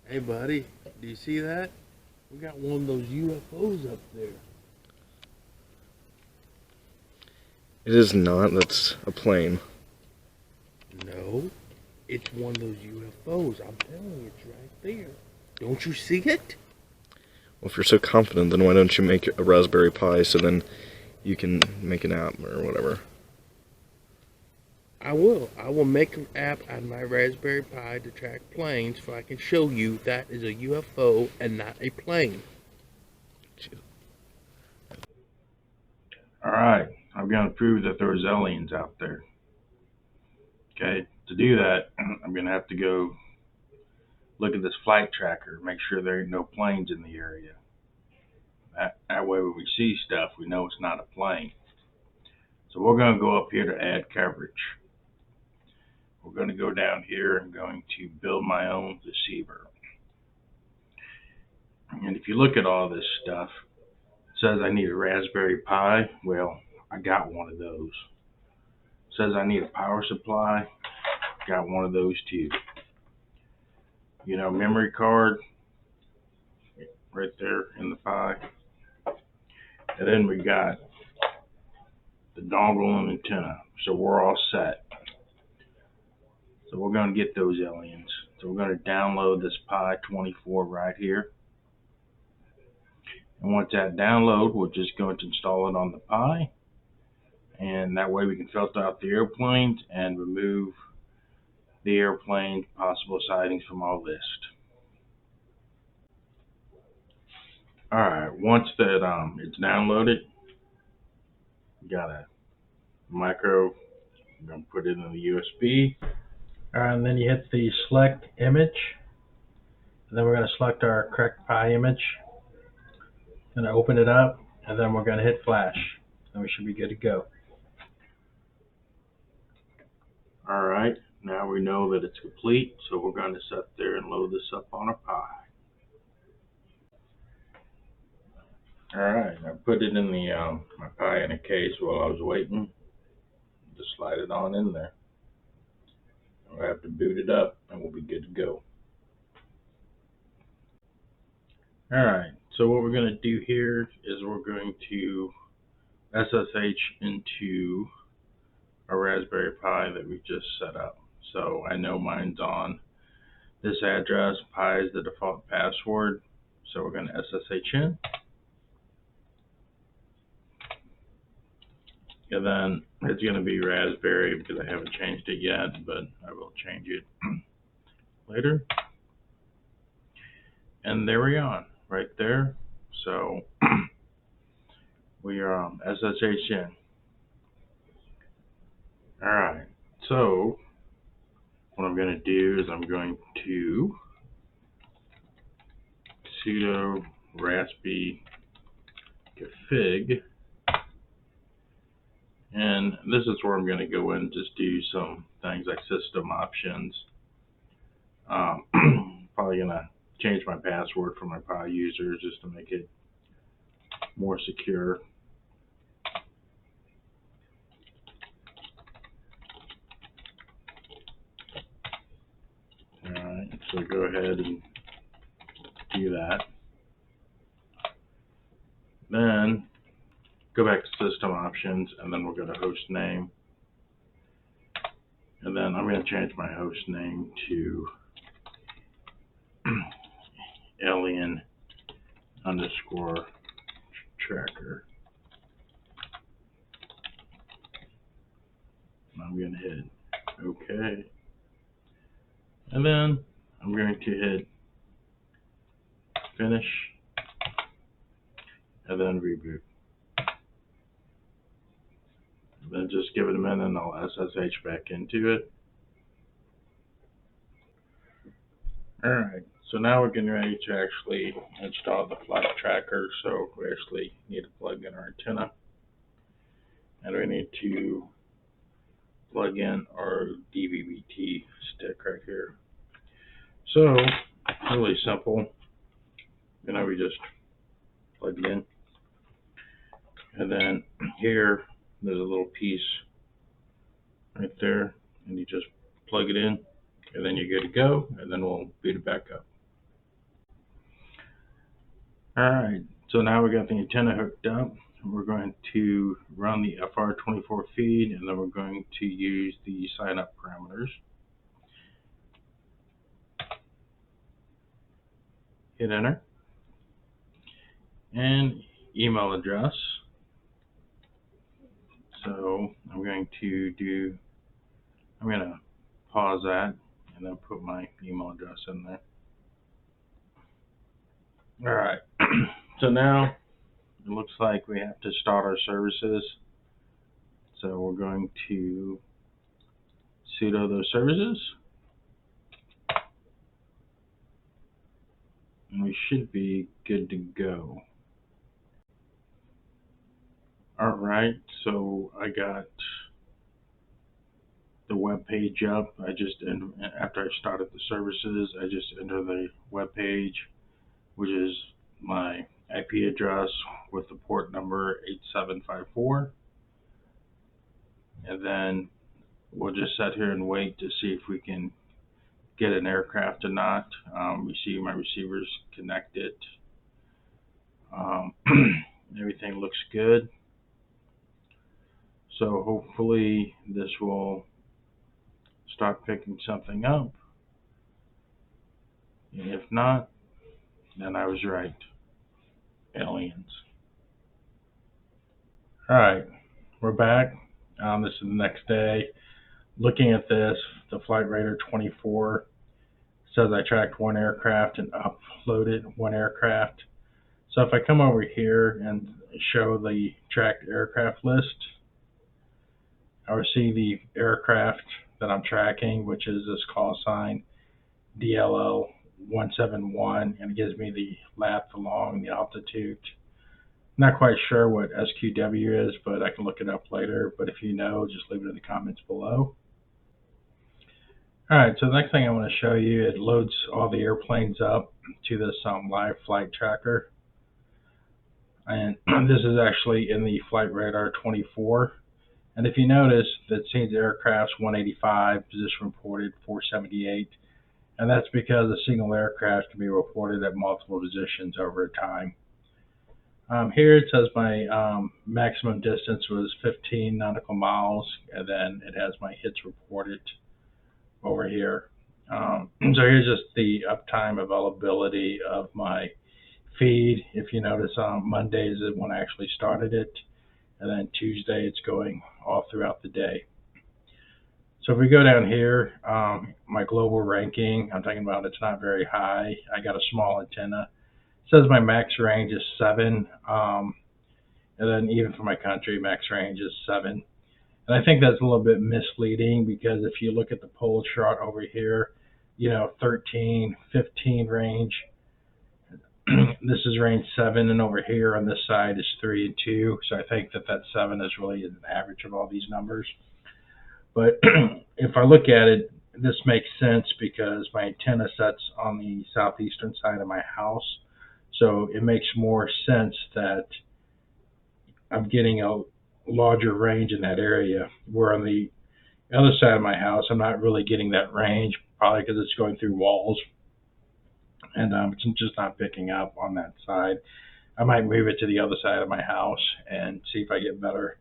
Hey buddy, do you see that? We got one of those UFOs up there. It is not. That's a plane. No, it's one of those UFOs. I'm telling you, it's right there. Don't you see it? Well, if you're so confident, then why don't you make a Raspberry Pi so then you can make an app or whatever? I will. I will make an app on my Raspberry Pi to track planes so I can show you that is a UFO and not a plane. Alright, I'm going to prove that there's aliens out there. Okay, to do that, I'm going to have to go look at this flight tracker, make sure there ain't no planes in the area. That way when we see stuff, we know it's not a plane. So we're going to go up here to add coverage. We're going to go down here and going to build my own receiver. And if you look at all this stuff, it says I need a Raspberry Pi. Well, I got one of those. It says I need a power supply. Got one of those too. You know, memory card right there in the Pi. And then we got the dongle and antenna. So we're all set. So we're going to get those aliens. So we're going to download this Pi 24 right here. And once that download, we're just going to install it on the Pi. And that way we can filter out the airplanes and remove the airplane possible sightings from our list. Alright, once that it's downloaded, you got a micro. I'm going to put it in the USB. Alright, and then you hit the select image. And then we're going to select our correct Pi image. Going to open it up, and then we're going to hit flash. And we should be good to go. Alright, now we know that it's complete, so we're going to sit there and load this up on our Pi. Alright, I put it in the my Pi in a case while I was waiting. Just slide it on in there. We'll have to boot it up and we'll be good to go. Alright, so what we're going to do here is we're going to SSH into a Raspberry Pi that we just set up. So I know mine's on this address. Pi is the default password. So we're going to SSH in. And then it's going to be Raspberry because I haven't changed it yet, but I will change it later. And there we are, right there. So we are SSH in. Alright, so what I'm going to do is I'm going to sudo raspi config. And this is where I'm going to go in and just do some things like system options. Probably going to change my password for my Pi users just to make it more secure. Alright, so go ahead and do that. Then go back to system options, and then we'll go to host name. And then I'm going to change my host name to alien underscore tracker. And I'm going to hit OK. And then I'm going to hit finish and then reboot. Then just give it a minute and I'll SSH back into it. Alright, so now we're getting ready to actually install the flight tracker. So we actually need to plug in our antenna. And we need to plug in our DVB-T stick right here. So, really simple. You know, we just plug it in. And then here, there's a little piece right there. And you just plug it in. And then you're good to go. And then we'll boot it back up. Alright, so now we got the antenna hooked up. We're going to run the FR24 feed, and then we're going to use the sign up parameters. Hit enter. And email address. So I'm going to pause that and then put my email address in there. Alright, so now it looks like we have to start our services. So we're going to sudo those services. And we should be good to go. Alright, so I got the web page up. After I started the services, I just enter the web page, which is my IP address with the port number 8754. And then we'll just sit here and wait to see if we can get an aircraft or not. We see my receivers connected. Everything looks good. So hopefully this will start picking something up. And if not, then I was right. Aliens. Alright, we're back. This is the next day. Looking at this, the FlightRadar24 says I tracked one aircraft and uploaded one aircraft. So if I come over here and show the tracked aircraft list, I will see the aircraft that I'm tracking, which is this call sign DLL171, and it gives me the lat, the long, the altitude. Not quite sure what SQW is, but I can look it up later. But if you know, just leave it in the comments below. Alright, so the next thing I want to show you, it loads all the airplanes up to this live flight tracker. And this is actually in the FlightRadar24. And if you notice, that sees aircraft's 185, position reported 478. And that's because a single aircraft can be reported at multiple positions over time. Here it says my maximum distance was 15 nautical miles, and then it has my hits reported over here. So here's just the uptime availability of my feed. If you notice, Mondays is when I actually started it, and then Tuesday it's going all throughout the day. So if we go down here, my global ranking, I'm talking about it's not very high. I got a small antenna. It says my max range is 7, and then even for my country, max range is 7. And I think that's a little bit misleading, because if you look at the pole chart over here, 13, 15 range. This is range 7, and over here on this side is 3 and 2. So I think that 7 is really an average of all these numbers. But if I look at it, this makes sense because my antenna sets on the southeastern side of my house. So it makes more sense that I'm getting a larger range in that area. Where on the other side of my house, I'm not really getting that range, probably because it's going through walls. And it's just not picking up on that side. I might move it to the other side of my house and see if I get better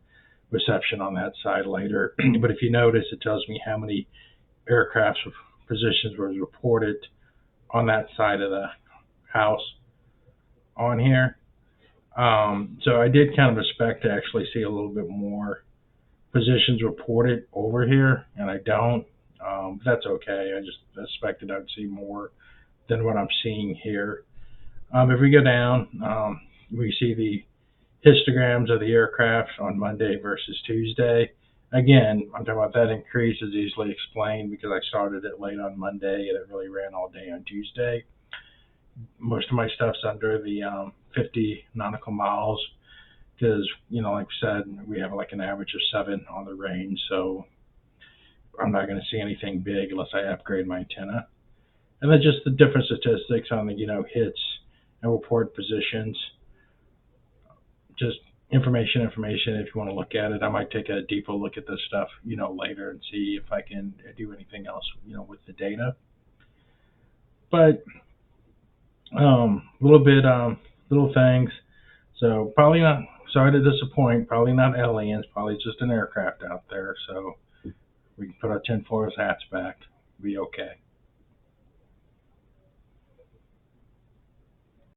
reception on that side later. But if you notice, it tells me how many aircraft positions were reported on that side of the house on here. So I did kind of expect to actually see a little bit more positions reported over here, and I don't. That's okay. I just expected I'd see more than what I'm seeing here. If we go down, we see the histograms of the aircraft on Monday versus Tuesday. Again, I'm talking about that increase is easily explained because I started it late on Monday and it really ran all day on Tuesday. Most of my stuff's under the 50 nautical miles because, like I said, we have like an average of 7 on the range, so I'm not going to see anything big unless I upgrade my antenna. And then just the different statistics on the, hits and report positions. Just information if you want to look at it. I might take a deeper look at this stuff, later and see if I can do anything else, with the data. But a little little things. So probably not, sorry to disappoint, probably not aliens, probably just an aircraft out there. So we can put our tinfoil hats back, be okay.